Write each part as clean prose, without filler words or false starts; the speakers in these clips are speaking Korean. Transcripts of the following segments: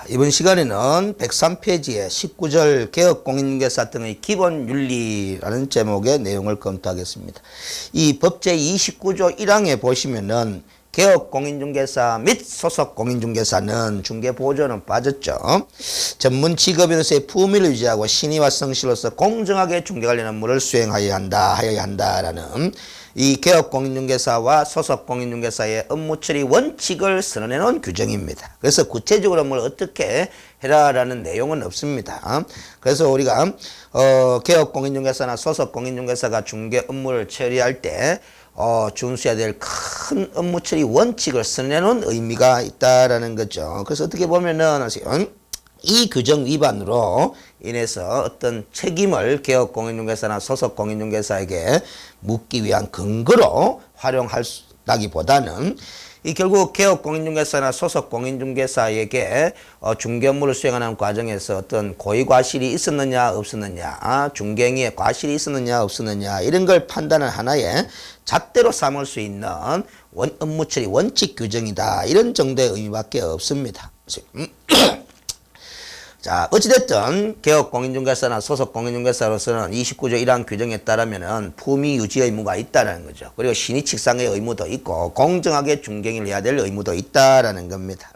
이번 시간에는 103페이지의 19절 개업공인중개사 등의 기본 윤리라는 제목의 내용을 검토하겠습니다. 이 법 제29조 1항에 보시면은 개업공인중개사 및 소속공인중개사는 중개보조는 빠졌죠. 전문 직업인으로서의 품위를 유지하고 신의와 성실로서 공정하게 중개 관련 업무를 수행하여야 한다라는 이 개업공인중개사와 소속공인중개사의 업무 처리 원칙을 선언해 놓은 규정입니다. 그래서 구체적으로 업무를 어떻게 해라라는 내용은 없습니다. 그래서 우리가 개업공인중개사나 소속공인중개사가 중개 업무를 처리할 때 준수해야 될 큰 업무 처리 원칙을 선언해 놓은 의미가 있다라는 거죠. 그래서 어떻게 보면은 이 규정 위반으로 인해서 어떤 책임을 개업공인중개사나 소속공인중개사에게 묻기 위한 근거로 활용하기보다는 이 결국 개업공인중개사나 소속공인중개사에게 중개 업무를 수행하는 과정에서 어떤 고의과실이 있었느냐 없었느냐, 중개행위에 과실이 있었느냐 없었느냐 이런 걸 판단하는 하나의 잣대로 삼을 수 있는 업무 처리 원칙 규정이다. 이런 정도의 의미밖에 없습니다. 자, 어찌됐든 개업공인중개사나 소속공인중개사로서는 29조 1항 규정에 따르면은 품위 유지 의무가 있다는 거죠. 그리고 신의칙상의 의무도 있고 공정하게 중개를 해야 될 의무도 있다라는 겁니다.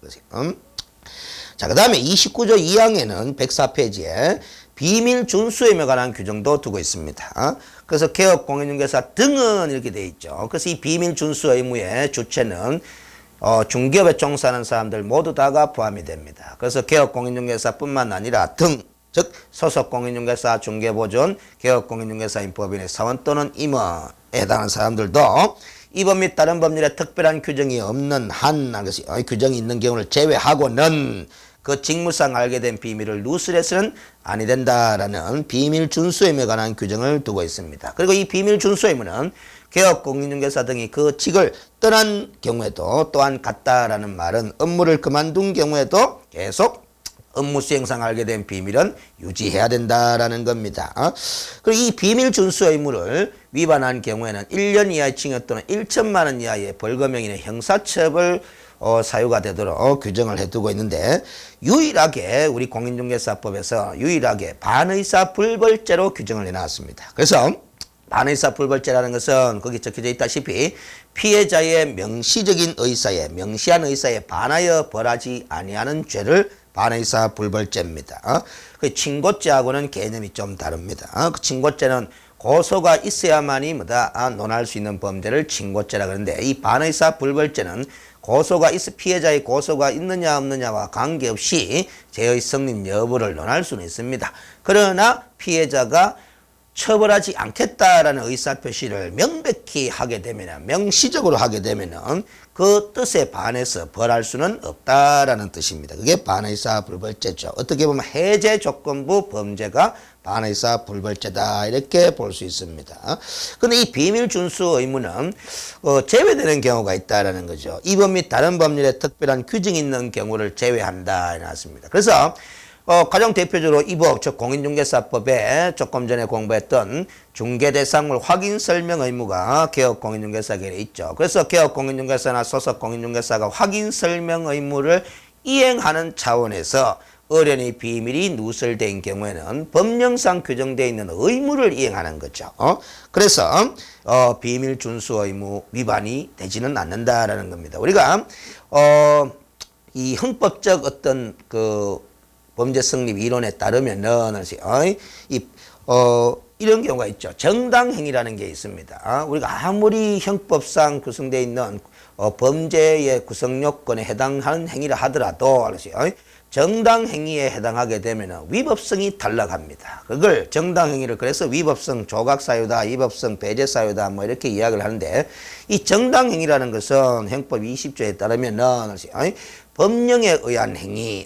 자, 그 다음에 29조 2항에는 104페이지에 비밀 준수 의무에 관한 규정도 두고 있습니다. 그래서 개업공인중개사 등은 이렇게 돼 있죠. 그래서 이 비밀 준수 의무의 주체는 중개업에 종사하는 사람들 모두 다가 포함이 됩니다. 그래서 개업공인중개사뿐만 아니라 등, 즉 소속공인중개사, 중개보존, 개업공인중개사인 법인의 사원 또는 임원에 해당하는 사람들도 이 법 및 다른 법률에 특별한 규정이 없는 한, 규정이 있는 경우를 제외하고는 그 직무상 알게 된 비밀을 누설해서는 아니 된다라는 비밀 준수 의무에 관한 규정을 두고 있습니다. 그리고 이 비밀 준수 의무는 개업공인중개사 등이 그 직을 떠난 경우에도 또한 같다라는 말은 업무를 그만둔 경우에도 계속 업무 수행상 알게 된 비밀은 유지해야 된다라는 겁니다. 그리고 이 비밀 준수 의무를 위반한 경우에는 1년 이하의 징역 또는 1천만 원 이하의 벌금형이나 형사처벌 사유가 되도록 규정을 해두고 있는데 유일하게 우리 공인중개사법에서 유일하게 반의사 불벌죄로 규정을 해놨습니다. 그래서 반의사 불벌죄라는 것은 거기 적혀져 있다시피 피해자의 명시적인 의사에 명시한 의사에 반하여 벌하지 아니하는 죄를 반의사 불벌죄입니다. 그 친고죄하고는 개념이 좀 다릅니다. 그 친고죄는 고소가 있어야만이 논할 수 있는 범죄를 친고죄라 그러는데 이 반의사 불벌죄는 피해자의 고소가 있느냐 없느냐와 관계없이 죄의 성립 여부를 논할 수는 있습니다. 그러나 피해자가 처벌하지 않겠다라는 의사표시를 명백히 하게 되면, 명시적으로 하게 되면은 그 뜻에 반해서 벌할 수는 없다라는 뜻입니다. 그게 반의사 불벌죄죠. 어떻게 보면 해제 조건부 범죄가 반의사 불벌죄다 이렇게 볼 수 있습니다. 근데 이 비밀 준수 의무는 제외되는 경우가 있다라는 거죠. 이 법 및 다른 법률에 특별한 규정이 있는 경우를 제외한다 해놨습니다. 그래서 가장 대표적으로 이 법, 즉 공인중개사법에 조금 전에 공부했던 중개대상물 확인 설명 의무가 개업공인중개사에게 있죠. 그래서 개업공인중개사나 소속공인중개사가 확인 설명 의무를 이행하는 차원에서 의뢰인의 비밀이 누설된 경우에는 법령상 규정되어 있는 의무를 이행하는 거죠. 그래서 비밀 준수 의무 위반이 되지는 않는다라는 겁니다. 우리가 이 형법적 어떤 범죄 성립 이론에 따르면은 이런 경우가 있죠. 정당행위라는 게 있습니다. 우리가 아무리 형법상 구성되어 있는 범죄의 구성 요건에 해당하는 행위를 하더라도 정당행위에 해당하게 되면 위법성이 탈락합니다. 그걸 정당행위를 그래서 위법성 조각사유다, 위법성 배제사유다 뭐 이렇게 이야기를 하는데 이 정당행위라는 것은 형법 20조에 따르면은 법령에 의한 행위,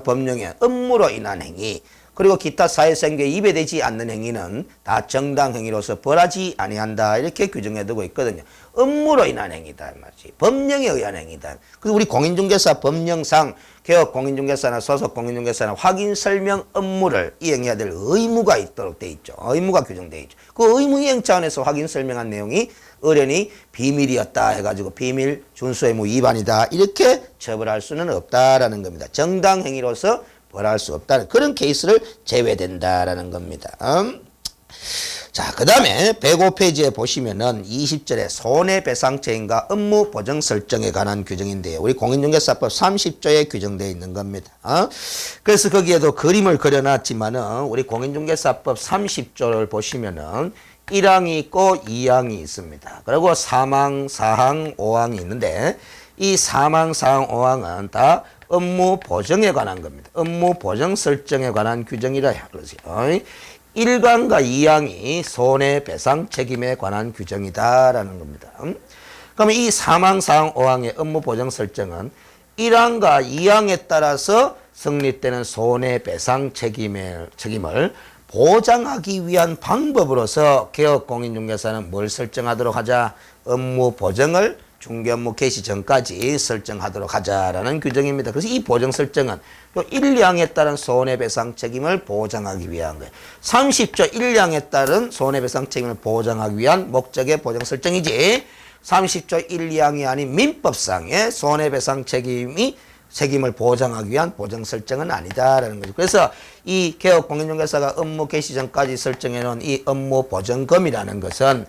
법령의 업무로 인한 행위, 그리고 기타 사회생계에 입에되지 않는 행위는 다 정당 행위로서 벌하지 아니한다. 이렇게 규정해 두고 있거든요. 업무로 인한 행위다 말이지. 법령에 의한 행위다. 그래서 우리 공인중개사 법령상 개업 공인중개사나 소속 공인중개사나 확인 설명 업무를 이행해야 될 의무가 있도록 돼 있죠. 의무가 규정돼 있죠. 그 의무 이행 차원에서 확인 설명한 내용이 의뢰인이 비밀이었다 해가지고 비밀 준수 의무 위반이다. 이렇게 처벌할 수는 없다라는 겁니다. 정당 행위로서 벌할 수 없다는 그런 케이스를 제외된다라는 겁니다. 자, 그 다음에 105페이지에 보시면은 20절에 손해배상책임과 업무 보정 설정에 관한 규정인데요. 우리 공인중개사법 30조에 규정되어 있는 겁니다. 그래서 거기에도 그림을 그려놨지만은 우리 공인중개사법 30조를 보시면은 1항이 있고 2항이 있습니다. 그리고 3항, 4항, 5항이 있는데 이 3항, 4항, 5항은 다 업무 보정에 관한 겁니다. 업무 보정 설정에 관한 규정이라 그러죠. 1항과 2항이 손해배상 책임에 관한 규정이다라는 겁니다. 그러면 이 3항, 4항, 5항의 업무 보정 설정은 1항과 2항에 따라서 성립되는 손해배상 책임을 보장하기 위한 방법으로서 개업공인중개사는 뭘 설정하도록 하자? 업무 보정을 중개업무 개시 전까지 설정하도록 하자라는 규정입니다. 그래서 이 보정 설정은 또 1, 2항에 따른 손해배상 책임을 보장하기 위한 거예요. 30조 1항에 따른 손해배상 책임을 보장하기 위한 목적의 보정 설정이지 30조 1, 2항이 아닌 민법상의 손해배상 책임을 보장하기 위한 보정 설정은 아니다라는 거죠. 그래서 이 개업공인중개사가 업무 개시 전까지 설정해 놓은 이 업무 보정금이라는 것은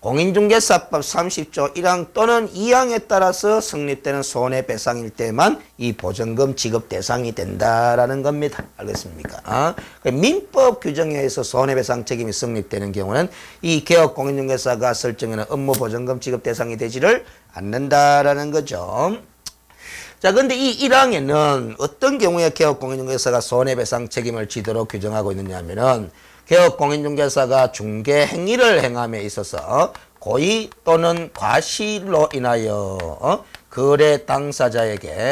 공인중개사법 30조 1항 또는 2항에 따라서 성립되는 손해배상일 때만 이 보정금 지급 대상이 된다라는 겁니다. 알겠습니까? 민법 규정에 의해서 손해배상 책임이 성립되는 경우는 이 개업공인중개사가 설정하는 업무 보정금 지급 대상이 되지를 않는다라는 거죠. 자, 근데 이 1항에는 어떤 경우에 개업공인중개사가 손해배상 책임을 지도록 규정하고 있느냐 하면은 개업공인중개사가 중개 행위를 행함에 있어서 고의 또는 과실로 인하여 거래 당사자에게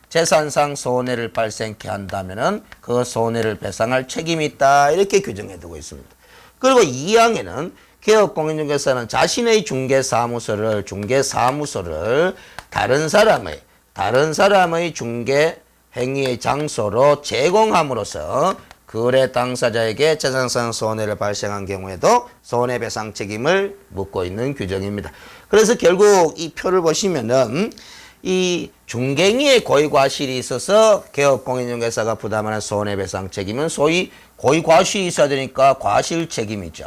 재산상 손해를 발생케 한다면은 그 손해를 배상할 책임이 있다. 이렇게 규정해 두고 있습니다. 그리고 2항에는 개업공인중개사는 자신의 중개사무소를 다른 사람의 중개 행위의 장소로 제공함으로써 거래 당사자에게 재산상 손해를 발생한 경우에도 손해배상 책임을 묻고 있는 규정입니다. 그래서 결국 이 표를 보시면은 이 중개행위의 고의과실이 있어서 개업공인중개사가 부담하는 손해배상 책임은 소위 고의과실이 있어야 되니까 과실 책임이죠.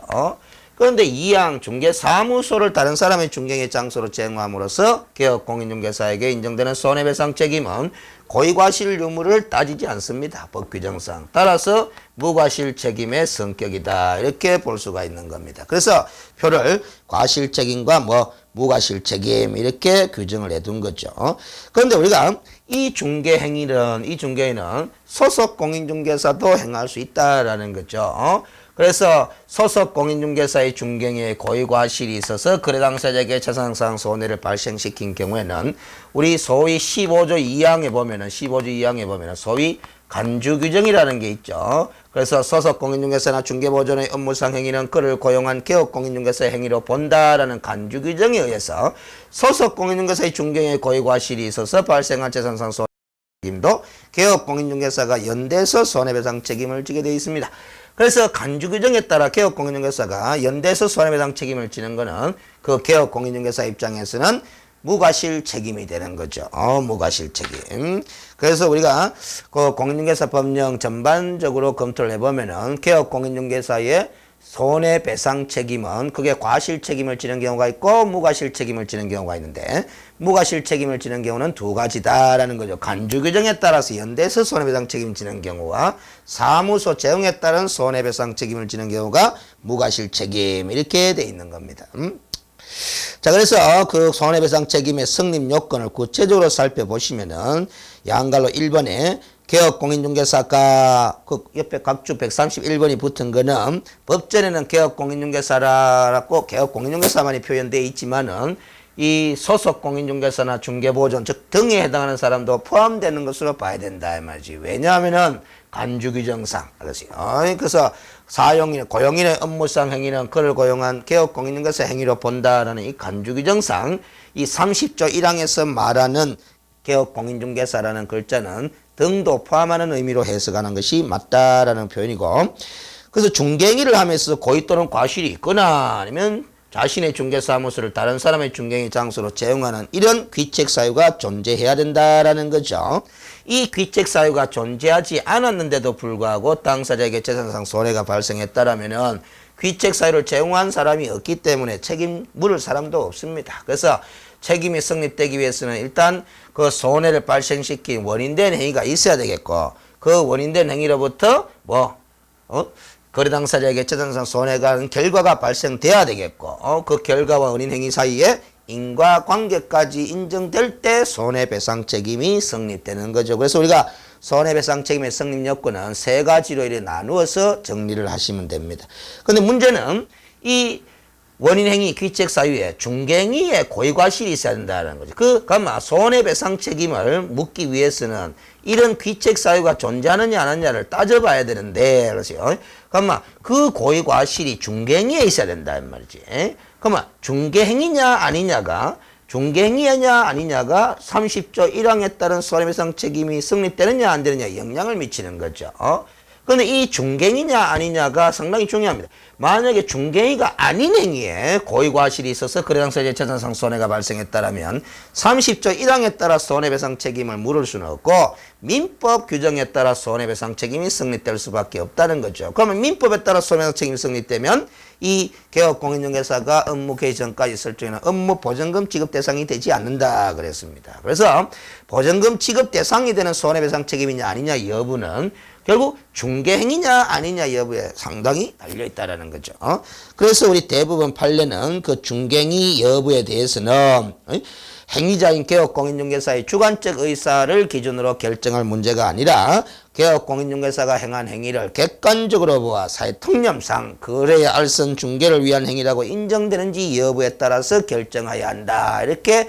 그런데 2항 중개사무소를 다른 사람의 중개행위 장소로 제공함으로써 개업공인중개사에게 인정되는 손해배상 책임은 고의과실 유무를 따지지 않습니다. 법 규정상. 따라서 무과실 책임의 성격이다. 이렇게 볼 수가 있는 겁니다. 그래서 표를 과실 책임과 무과실 책임 이렇게 규정을 해둔 거죠. 그런데 우리가 이 중개행위는 소속 공인중개사도 행할 수 있다라는 거죠. 그래서 소속 공인중개사의 중개행위에 고의과실이 있어서 거래 당사자에게 재산상 손해를 발생시킨 경우에는 우리 소위 15조 2항에 보면은 소위 간주 규정이라는 게 있죠. 그래서 소속 공인중개사나 중개보존의 업무상 행위는 그를 고용한 개업공인중개사의 행위로 본다라는 간주 규정에 의해서 소속 공인중개사의 중개행위에 고의과실이 있어서 발생한 재산상 손해 책임도 개업공인중개사가 연대해서 손해배상 책임을 지게 되어 있습니다. 그래서 간주 규정에 따라 개업공인중개사가 연대해서 손해배상 책임을 지는 거는 그 개업공인중개사 입장에서는 무과실 책임이 되는 거죠. 무과실 책임. 그래서 우리가 그 공인중개사 법령 전반적으로 검토를 해보면은 개업공인중개사의 손해배상 책임은 그게 과실 책임을 지는 경우가 있고 무과실 책임을 지는 경우가 있는데 무과실 책임을 지는 경우는 두 가지다라는 거죠. 간주 규정에 따라서 연대해서 손해배상 책임을 지는 경우와 사무소 제공에 따른 손해배상 책임을 지는 경우가 무과실 책임 이렇게 돼 있는 겁니다. 자, 그래서 그 손해배상 책임의 성립 요건을 구체적으로 살펴보시면은 양갈로 1번에 개업공인중개사가 그 옆에 각주 131번이 붙은 거는 법전에는 개업공인중개사라고 개업공인중개사만이 표현되어 있지만은 이 소속공인중개사나 중개보존 즉 등에 해당하는 사람도 포함되는 것으로 봐야 된다 이 말이지. 왜냐하면은 간주규정상. 그래서 사용인, 고용인의 업무상 행위는 그를 고용한 개업공인중개사 행위로 본다라는 이 간주규정상, 이 30조 1항에서 말하는 개업공인중개사라는 글자는 등도 포함하는 의미로 해석하는 것이 맞다라는 표현이고, 그래서 중개행위를 하면서 고의 또는 과실이 있거나 아니면 자신의 중개사무소를 다른 사람의 중개행위 장소로 채용하는 이런 귀책 사유가 존재해야 된다라는 거죠. 이 귀책 사유가 존재하지 않았는데도 불구하고 당사자에게 재산상 손해가 발생했다라면은 귀책 사유를 제공한 사람이 없기 때문에 책임 물을 사람도 없습니다. 그래서 책임이 성립되기 위해서는 일단 그 손해를 발생시킨 원인된 행위가 있어야 되겠고, 그 원인된 행위로부터 거래 당사자에게 재산상 손해가 는 결과가 발생돼야 되겠고, 그 결과와 원인 행위 사이에 인과관계까지 인정될 때 손해배상 책임이 성립되는 거죠. 그래서 우리가 손해배상 책임의 성립 요건은 세 가지로 이렇게 나누어서 정리를 하시면 됩니다. 근데 문제는 이 원인행위 귀책 사유에 중개행위에 고의과실이 있어야 된다는 거죠. 그러면 손해배상 책임을 묻기 위해서는 이런 귀책 사유가 존재하느냐 안 하느냐를 따져봐야 되는데, 그렇죠? 그러면 그 고의과실이 중개행위에 있어야 된다는 말이지. 그러면 중개행위냐 아니냐가 30조 1항에 따른 손해배상 책임이 성립되느냐 안 되느냐 영향을 미치는 거죠. 그런데 이 중개행위냐 아니냐가 상당히 중요합니다. 만약에 중개행위가 아닌 행위에 고의과실이 있어서 거래 당사자의 재산상 손해가 발생했다면 30조 1항에 따라 손해배상 책임을 물을 수는 없고 민법 규정에 따라 손해배상 책임이 성립될 수밖에 없다는 거죠. 그러면 민법에 따라 손해배상 책임이 성립되면 이 개업공인중개사가 업무 개시 전까지 설정하는 업무 보전금 지급 대상이 되지 않는다 그랬습니다. 그래서 보전금 지급 대상이 되는 손해배상 책임이냐 아니냐 여부는 결국 중개행위냐 아니냐 여부에 상당히 달려있다라는 거죠. 그래서 우리 대부분 판례는 그 중개행위 여부에 대해서는 행위자인 개업공인중개사의 주관적 의사를 기준으로 결정할 문제가 아니라 개업공인중개사가 행한 행위를 객관적으로 보아 사회통념상 거래의 알선 중개를 위한 행위라고 인정되는지 여부에 따라서 결정해야 한다. 이렇게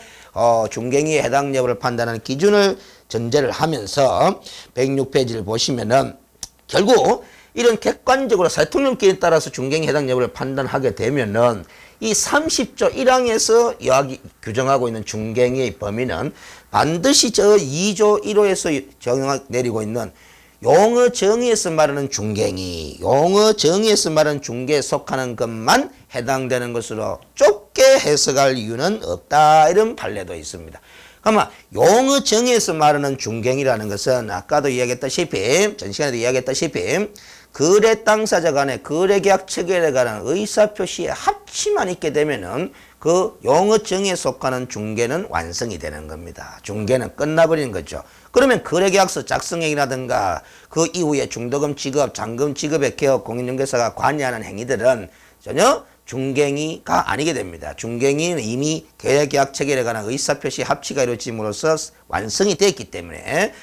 중개행위에 해당 여부를 판단하는 기준을 전제를 하면서 106페이지를 보시면은 결국 이런 객관적으로 사회통념기에 따라서 중개행위 해당 여부를 판단하게 되면은 이 30조 1항에서 규정하고 있는 중개행위의 범위는 반드시 저 2조 1호에서 내리고 있는 용어 정의에서 말하는 중개행위, 용어 정의에서 말하는 중개에 속하는 것만 해당되는 것으로 좁게 해석할 이유는 없다. 이런 판례도 있습니다. 그러면 용어 정의에서 말하는 중개행위라는 것은 아까도 이야기했다시피, 전 시간에도 이야기했다시피 거래 당사자 간의 거래계약 체결에 관한 의사표시에 합치만 있게 되면은 그 용어 정의에 속하는 중개는 완성이 되는 겁니다. 중개는 끝나버리는 거죠. 그러면 거래계약서 작성행위라든가 그 이후에 중도금 지급, 잔금 지급에 개업 공인중개사가 관여하는 행위들은 전혀 중개행위가 아니게 됩니다. 중개행위는 이미 거래계약 체결에 관한 의사표시 합치가 이루어짐으로써 완성이 됐기 때문에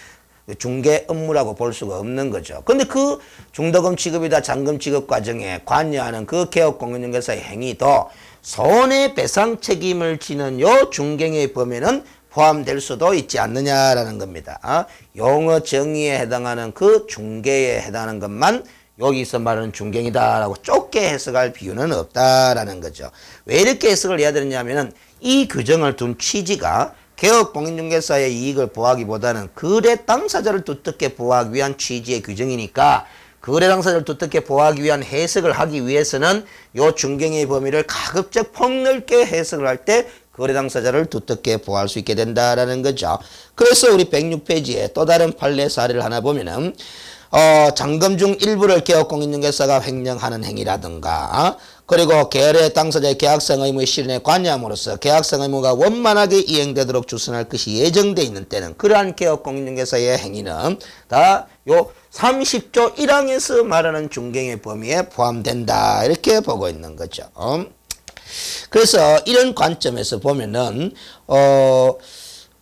중개 업무라고 볼 수가 없는 거죠. 근데 그 중도금 지급이다 잔금 지급 과정에 관여하는 그 개업 공인중개사의 행위도 손해배상 책임을 지는 요 중개행위의 범위는 포함될 수도 있지 않느냐라는 겁니다. 용어 정의에 해당하는 그 중개에 해당하는 것만 여기서 말하는 중개행위다라고 좁게 해석할 필요는 없다라는 거죠. 왜 이렇게 해석을 해야 되느냐면은 이 규정을 둔 취지가 개업 공인중개사의 이익을 보호하기보다는 거래 당사자를 두텁게 보호하기 위한 취지의 규정이니까 거래 당사자를 두텁게 보호하기 위한 해석을 하기 위해서는 요 중개행위의 범위를 가급적 폭넓게 해석을 할 때 거래 당사자를 두텁게 보호할 수 있게 된다라는 거죠. 그래서 우리 106페이지에 또 다른 판례 사례를 하나 보면은 잔금 중 일부를 개업 공인중개사가 횡령하는 행위라든가 그리고 거래 당사자의 계약성 의무의 실현에 관여함으로써 계약성 의무가 원만하게 이행되도록 주선할 것이 예정돼 있는 때는 그러한 개업 공인중개사의 행위는 다 요 30조 1항에서 말하는 중개행위 범위에 포함된다. 이렇게 보고 있는 거죠. 그래서 이런 관점에서 보면은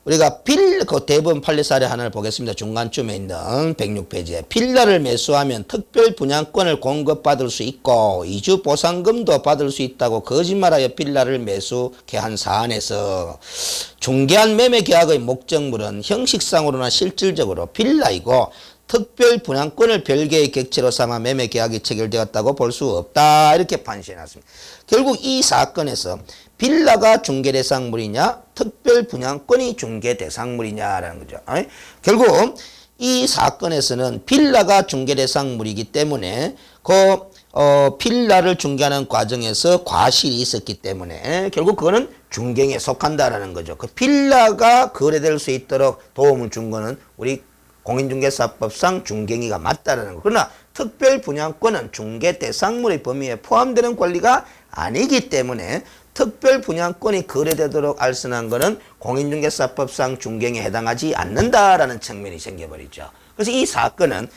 우리가 그 대부분 판례 사례 하나를 보겠습니다. 중간쯤에 있는 106페이지에 빌라를 매수하면 특별 분양권을 공급받을 수 있고 이주 보상금도 받을 수 있다고 거짓말하여 빌라를 매수케 한 사안에서 중개한 매매 계약의 목적물은 형식상으로나 실질적으로 빌라이고 특별 분양권을 별개의 객체로 삼아 매매 계약이 체결되었다고 볼 수 없다. 이렇게 판시해놨습니다. 결국 이 사건에서 빌라가 중개 대상물이냐 특별 분양권이 중개 대상물이냐라는 거죠. 결국 이 사건에서는 빌라가 중개 대상물이기 때문에 빌라를 중개하는 과정에서 과실이 있었기 때문에 결국 그거는 중개에 속한다라는 거죠. 그 빌라가 거래될 수 있도록 도움을 준 거는 우리 공인중개사법상 중개행위가 맞다라는 거. 그러나 특별 분양권은 중개 대상물의 범위에 포함되는 권리가 아니기 때문에 특별 분양권이 거래되도록 알선한 것은 공인중개사법상 중개행위에 해당하지 않는다라는 측면이 생겨버리죠. 그래서 이 사건은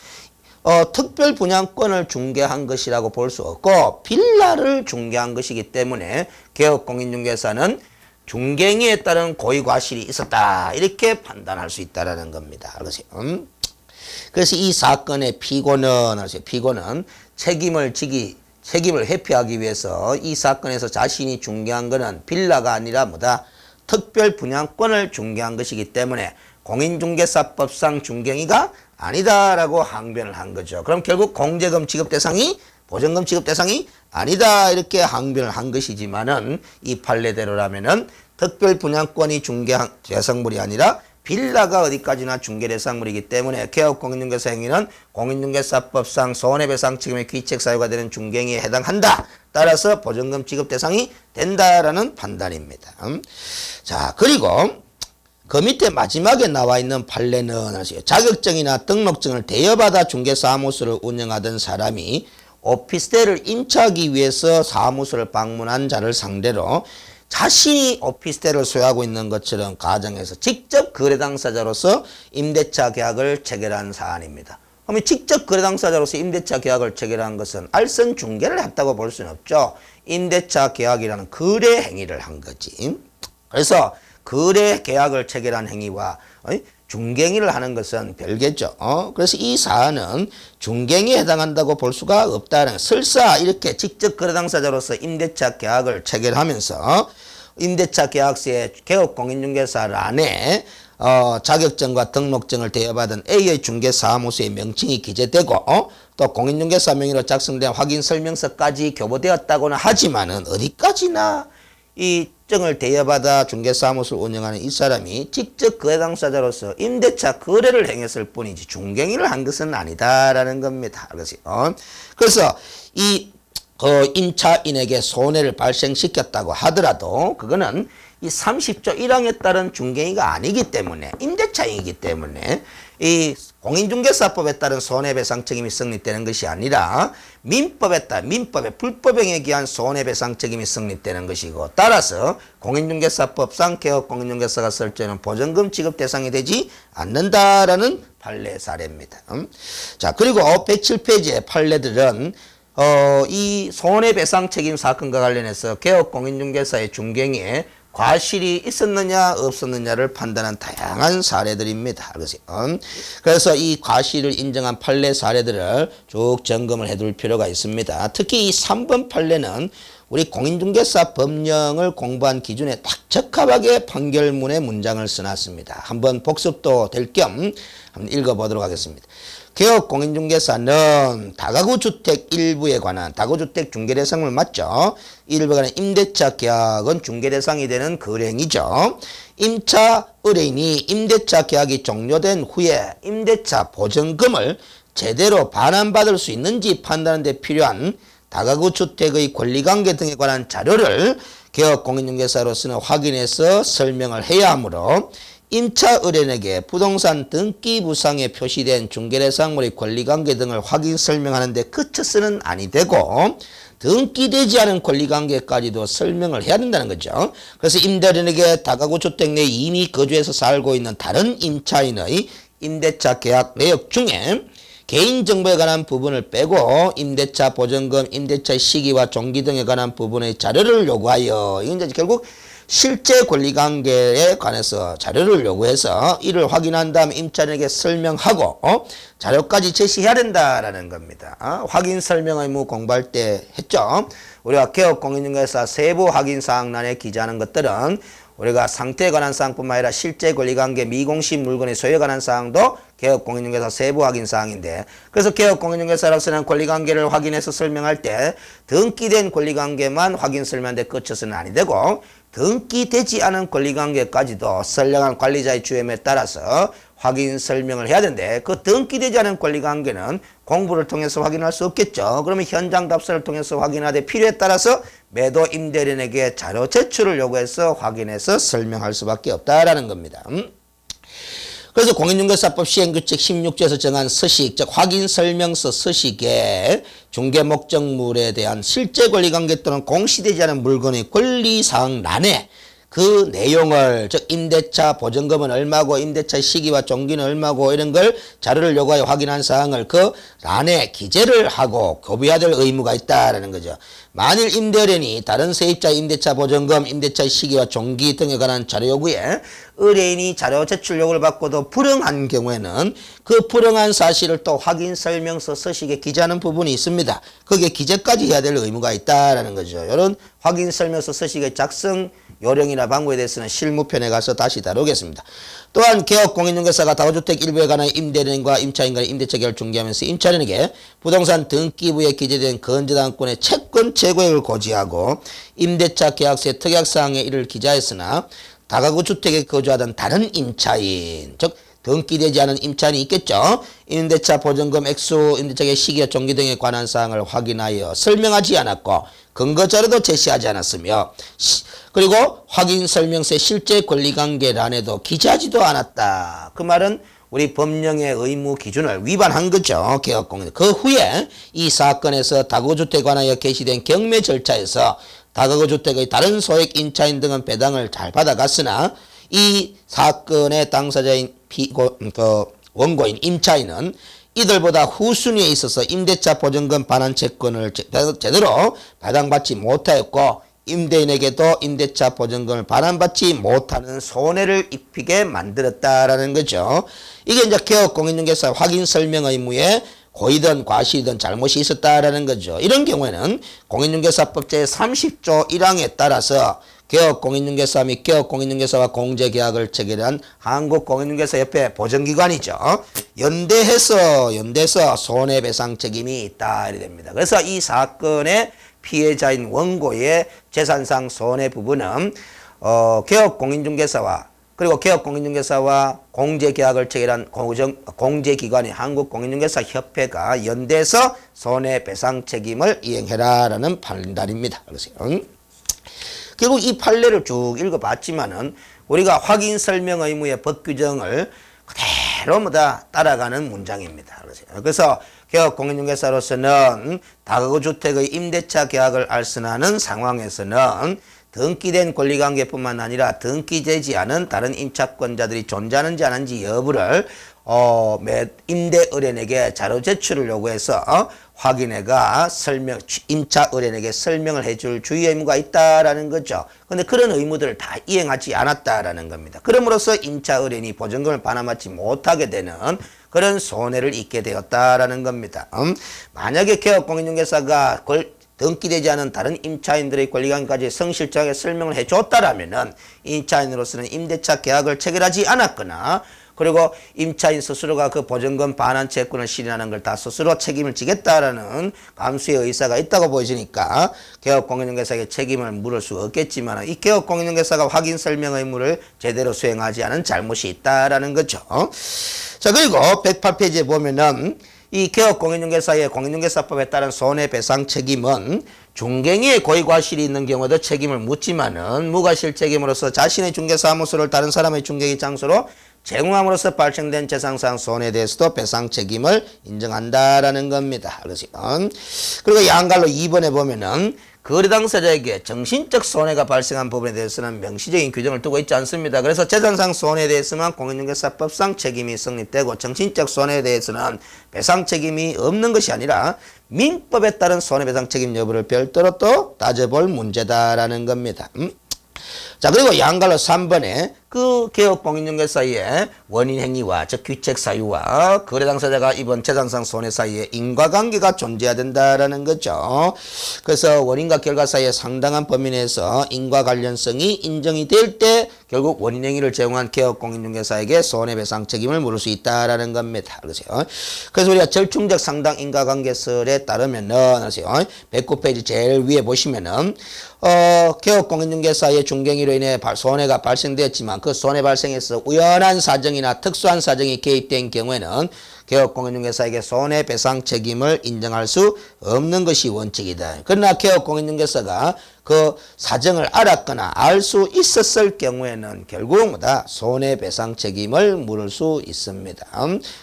특별 분양권을 중개한 것이라고 볼 수 없고 빌라를 중개한 것이기 때문에 개업공인중개사는 중개행위에 따른 고의과실이 있었다. 이렇게 판단할 수 있다는 겁니다. 그래서 이 사건의 피고는 책임을 회피하기 위해서 이 사건에서 자신이 중개한 것은 빌라가 아니라 특별 분양권을 중개한 것이기 때문에 공인중개사법상 중개행위가 아니다라고 항변을 한 거죠. 그럼 결국 공제금 지급 대상이 보전금 지급 대상이 아니다 이렇게 항변을 한 것이지만은 이 판례대로라면은 특별 분양권이 중개 대상물이 아니라 빌라가 어디까지나 중개 대상물이기 때문에 개업 공인중개사 행위는 공인중개사법상 손해배상 책임의 귀책 사유가 되는 중개행위에 해당한다. 따라서 보전금 지급 대상이 된다라는 판단입니다. 자, 그리고 그 밑에 마지막에 나와 있는 판례는 자격증이나 등록증을 대여받아 중개사무소를 운영하던 사람이 오피스텔을 임차하기 위해서 사무소를 방문한 자를 상대로 자신이 오피스텔을 소유하고 있는 것처럼 가정해서 직접 거래 당사자로서 임대차 계약을 체결한 사안입니다. 그러면 직접 거래 당사자로서 임대차 계약을 체결한 것은 알선 중개를 했다고 볼 수는 없죠. 임대차 계약이라는 거래 행위를 한 거지. 그래서 거래 계약을 체결한 행위와 중개행위를 하는 것은 별개죠. 그래서 이 사안은 중개행위에 해당한다고 볼 수가 없다는 설사 이렇게 직접 거래 당사자로서 임대차 계약을 체결하면서 임대차 계약서에 개업공인중개사란에 자격증과 등록증을 대여받은 A의 중개사무소의 명칭이 기재되고 또 공인중개사 명의로 작성된 확인설명서까지 교보되었다고는 하지만은 어디까지나 이 증을 대여받아 중개사무소를 운영하는 이 사람이 직접 거래 당사자로서 임대차 거래를 행했을 뿐이지 중개행위를 한 것은 아니다라는 겁니다. 그래서 이 임차인에게 손해를 발생시켰다고 하더라도 그거는 이 30조 1항에 따른 중개행위가 아니기 때문에 임대차이기 때문에 이 공인중개사법에 따른 손해배상 책임이 성립되는 것이 아니라 민법에 따른 민법의 불법행위에 기한 손해배상 책임이 성립되는 것이고 따라서 공인중개사법상 개업공인중개사가 설정하는 보전금 지급 대상이 되지 않는다라는 판례 사례입니다. 자, 그리고 107페이지의 판례들은 이 손해배상 책임 사건과 관련해서 개업공인중개사의 중개행위에 과실이 있었느냐 없었느냐를 판단한 다양한 사례들입니다. 그래서 이 과실을 인정한 판례 사례들을 쭉 점검을 해둘 필요가 있습니다. 특히 이 3번 판례는 우리 공인중개사 법령을 공부한 기준에 딱 적합하게 판결문의 문장을 써놨습니다. 한번 복습도 될 겸 한번 읽어보도록 하겠습니다. 개업공인중개사는 다가구 주택 일부에 관한 다가구주택 중개대상물 맞죠? 일부에 관한 임대차 계약은 중개대상이 되는 거래행위죠. 임차 의뢰인이 임대차 계약이 종료된 후에 임대차 보전금을 제대로 반환받을 수 있는지 판단하는 데 필요한 다가구 주택의 권리관계 등에 관한 자료를 개업공인중개사로서는 확인해서 설명을 해야 하므로 임차 의뢰인에게 부동산 등기부상에 표시된 중개대상물의 권리관계 등을 확인 설명하는 데 그쳐서는 아니 되고 등기되지 않은 권리관계까지도 설명을 해야 된다는 거죠. 그래서 임대인에게 다가구 주택 내에 이미 거주해서 살고 있는 다른 임차인의 임대차 계약 내역 중에 개인정보에 관한 부분을 빼고 임대차 보전금, 임대차 시기와 종기 등에 관한 부분의 자료를 요구하여 이건 이제 결국 실제 권리관계에 관해서 자료를 요구해서 이를 확인한 다음 임차인에게 설명하고 자료까지 제시해야 된다라는 겁니다. 확인 설명 의무 공부할 때 했죠. 우리가 개업공인중개사 세부 확인사항란에 기재하는 것들은 우리가 상태에 관한 사항뿐만 아니라 실제 권리관계 미공시 물건의 소유에 관한 사항도 개업공인중개사 세부 확인 사항인데, 그래서 개업공인중개사로서는 권리관계를 확인해서 설명할 때 등기된 권리관계만 확인 설명하는데 그쳐서는 아니 되고, 등기되지 않은 권리관계까지도 선량한 관리자의 주임에 따라서 확인 설명을 해야 되는데, 그 등기되지 않은 권리관계는 공부를 통해서 확인할 수 없겠죠. 그러면 현장 답사를 통해서 확인하되 필요에 따라서 매도 임대인에게 자료 제출을 요구해서 확인해서 설명할 수밖에 없다라는 겁니다. 그래서 공인중개사법 시행규칙 16조에서 정한 서식, 즉 확인설명서 서식에 중개목적물에 대한 실제 권리관계 또는 공시되지 않은 물건의 권리사항란에 그 내용을, 즉 임대차 보증금은 얼마고 임대차 시기와 종기는 얼마고 이런 걸 자료를 요구하여 확인한 사항을 그 란에 기재를 하고 교부해야 될 의무가 있다라는 거죠. 만일 임대인이 다른 세입자 임대차 보증금, 임대차 시기와 종기 등에 관한 자료 요구에 의뢰인이 자료 제출 요구를 받고도 불응한 경우에는 그 불응한 사실을 또 확인 설명서 서식에 기재하는 부분이 있습니다. 거기에 기재까지 해야 될 의무가 있다라는 거죠. 이런 확인 설명서 서식의 작성 요령이나 방법에 대해서는 실무편에 가서 다시 다루겠습니다. 또한 개업공인중개사가 다주택 일부에 관한 임대인과 임차인 간의 임대차 계약을 중개하면서 임차인에게 부동산 등기부에 기재된 건재당권의 채권 최고액을 고지하고 임대차 계약서의 특약사항에 이를 기재하였으나 다가구 주택에 거주하던 다른 임차인, 즉 등기되지 않은 임차인이 있겠죠. 임대차 보증금 액수, 임대차 계약 시기와 종기 등에 관한 사항을 확인하여 설명하지 않았고 근거 자료도 제시하지 않았으며, 그리고 확인 설명서의 실제 권리관계란에도 기재하지도 않았다. 그 말은 우리 법령의 의무 기준을 위반한 거죠. 개업공인. 그 후에 이 사건에서 다가구주택에 관하여 게시된 경매 절차에서 다가구주택의 다른 소액 임차인 등은 배당을 잘 받아갔으나 이 사건의 당사자인 원고인 임차인은 이들보다 후순위에 있어서 임대차 보증금 반환 채권을 제대로 배당받지 못하였고 임대인에게도 임대차 보증금을 반환받지 못하는 손해를 입히게 만들었다라는 거죠. 이게 이제 개업공인중개사 확인 설명 의무에 고의든 과실이든 잘못이 있었다라는 거죠. 이런 경우에는 공인중개사법 제30조 1항에 따라서 개업공인중개사 및 개업공인중개사와 공제계약을 체결한 한국공인중개사협회 보증기관이죠. 연대해서 손해배상 책임이 있다 이래 됩니다. 그래서 이 사건의 피해자인 원고의 재산상 손해 부분은 개업공인중개사와 그리고 개업공인중개사와 공제계약을 체결한 공제기관인 한국공인중개사협회가 연대해서 손해배상 책임을 이행해라라는 판단입니다. 그래서 결국 이 판례를 쭉 읽어봤지만은 우리가 확인 설명 의무의 법 규정을 그대로 따라가는 문장입니다. 그래서 개업공인중개사로서는 다가구 주택의 임대차 계약을 알선하는 상황에서는 등기된 권리관계뿐만 아니라 등기되지 않은 다른 임차권자들이 존재하는지 안 하는지 여부를 임대 의뢰인에게 자료 제출을 요구해서 확인해가 임차 의뢰인에게 설명을 해줄 주의 의무가 있다라는 거죠. 근데 그런 의무들을 다 이행하지 않았다라는 겁니다. 그럼으로써 임차 의뢰인이 보증금을 반환받지 못하게 되는 그런 손해를 입게 되었다라는 겁니다. 만약에 개업공인중개사가 등기되지 않은 다른 임차인들의 권리관계까지 성실하게 설명을 해줬다라면은 임차인으로서는 임대차 계약을 체결하지 않았거나 그리고 임차인 스스로가 그 보증금 반환 채권을 실현하는 걸 다 스스로 책임을 지겠다라는 감수의 의사가 있다고 보여지니까 개업공인중개사에게 책임을 물을 수 없겠지만 이 개업공인중개사가 확인 설명 의무를 제대로 수행하지 않은 잘못이 있다라는 거죠. 자, 그리고 108페이지에 보면은 이 개업공인중개사의 공인중개사법에 따른 손해배상 책임은 중개인의 고의과실이 있는 경우도 책임을 묻지만은 무과실 책임으로서 자신의 중개사무소를 다른 사람의 중개기 장소로 제공함으로써 발생된 재산상 손해에 대해서도 배상 책임을 인정한다라는 겁니다. 그리고 양갈로 2번에 보면은 거래 당사자에게 정신적 손해가 발생한 부분에 대해서는 명시적인 규정을 두고 있지 않습니다. 그래서 재산상 손해에 대해서만 공인중개사법상 책임이 성립되고 정신적 손해에 대해서는 배상 책임이 없는 것이 아니라 민법에 따른 손해배상 책임 여부를 별도로 또 따져볼 문제다라는 겁니다. 자, 자, 그리고 양갈로 3번에 그 개업 공인중개사의 원인 행위와 즉 귀책 사유와 거래 당사자가 입은 재산상 손해 사이에 인과관계가 존재해야 된다라는 거죠. 그래서 원인과 결과 사이에 상당한 범위 내에서 인과 관련성이 인정이 될 때 결국 원인 행위를 제공한 개업 공인중개사에게 손해배상 책임을 물을 수 있다라는 겁니다. 그래서 우리가 절충적 상당 인과관계설에 따르면은 109페이지 제일 위에 보시면은 개업 공인중개사의 중개행위로 인해 손해가 발생되었지만 그 손해 발생에서 우연한 사정이나 특수한 사정이 개입된 경우에는 개업 공인중개사에게 손해배상 책임을 인정할 수 없는 것이 원칙이다. 그러나 개업 공인중개사가 그 사정을 알았거나 알 수 있었을 경우에는 결국 뭐다? 손해배상 책임을 물을 수 있습니다.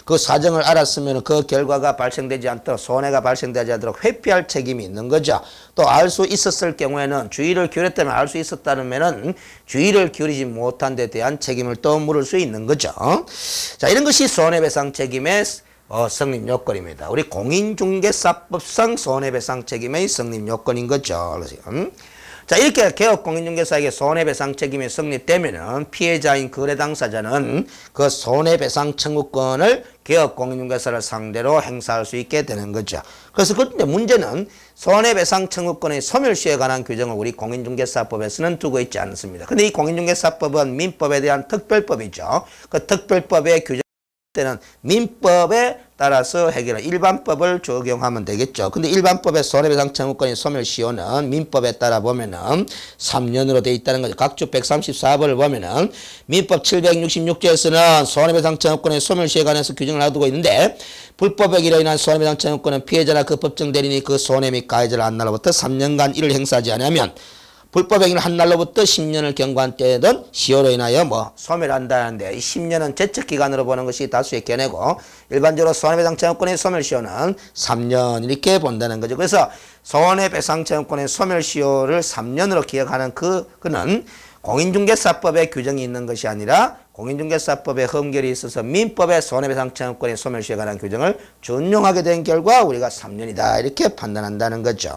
그 사정을 알았으면 그 결과가 발생되지 않도록 손해가 발생되지 않도록 회피할 책임이 있는 거죠. 또 알 수 있었을 경우에는 주의를 기울였다면 알 수 있었다면은 주의를 기울이지 못한 데 대한 책임을 또 물을 수 있는 거죠. 자, 이런 것이 손해배상 책임의 성립 요건입니다. 우리 공인중개사법상 손해배상 책임의 성립 요건인 거죠. 자, 이렇게 개업 공인중개사에게 손해배상 책임이 성립되면은 피해자인 거래 당사자는 그 손해배상 청구권을 개업 공인중개사를 상대로 행사할 수 있게 되는 거죠. 그래서 그런데 문제는 손해배상 청구권의 소멸시에 관한 규정을 우리 공인중개사법에서는 두고 있지 않습니다. 근데 이 공인중개사법은 민법에 대한 특별법이죠. 그 특별법의 규정 때는 민법에 따라서 해결한 일반법을 적용하면 되겠죠. 근데 일반법의 손해배상 청구권의 소멸시효는 민법에 따라 보면은 3년으로 되어 있다는 거죠. 각주 134번을 보면은 민법 766조에서는 손해배상 청구권의 소멸시효에 관해서 규정을 놔두고 있는데 불법 행위로 인한 손해배상 청구권은 피해자나 그 법정 대리인이 그 손해 및 가해자를 한 날로부터 3년간 이를 행사하지 않으면 불법 행위를 한 날로부터 10년을 경과한 때든 시효로 인하여 소멸한다는데 이 10년은 제척기간으로 보는 것이 다수의 견해고 일반적으로 손해배상 청구권의 소멸시효는 3년 이렇게 본다는 거죠. 그래서 손해배상 청구권의 소멸시효를 3년으로 기억하는 그는 공인중개사법에 규정이 있는 것이 아니라 공인중개사법에 흠결이 있어서 민법의 손해배상 청구권의 소멸시효에 관한 규정을 준용하게 된 결과 우리가 3년이다 이렇게 판단한다는 거죠.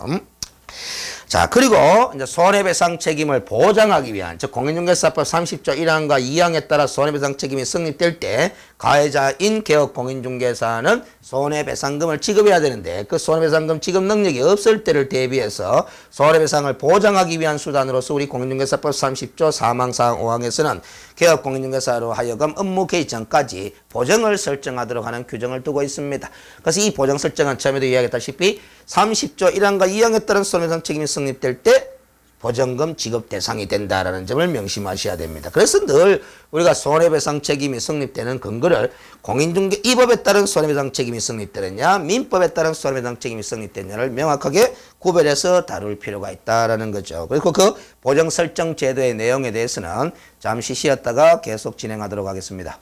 자, 그리고 이제 손해배상 책임을 보장하기 위한 즉 공인중개사법 30조 1항과 2항에 따라 손해배상 책임이 성립될 때 가해자인 개업 공인중개사는 손해배상금을 지급해야 되는데 그 손해배상금 지급 능력이 없을 때를 대비해서 손해배상을 보장하기 위한 수단으로서 우리 공인중개사법 30조 3항 4항 5항에서는 개업 공인중개사로 하여금 업무 개시 전까지 보정을 설정하도록 하는 규정을 두고 있습니다. 그래서 이 보정 설정은 처음에도 이야기했다시피 30조 1항과 2항에 따른 손해배상 책임이 성립될 때 보정금 지급 대상이 된다라는 점을 명심하셔야 됩니다. 그래서 늘 우리가 손해배상 책임이 성립되는 근거를 공인중개 이 법에 따른 손해배상 책임이 성립되느냐 민법에 따른 손해배상 책임이 성립되느냐를 명확하게 구별해서 다룰 필요가 있다라는 거죠. 그리고 그 보정 설정 제도의 내용에 대해서는 잠시 쉬었다가 계속 진행하도록 하겠습니다.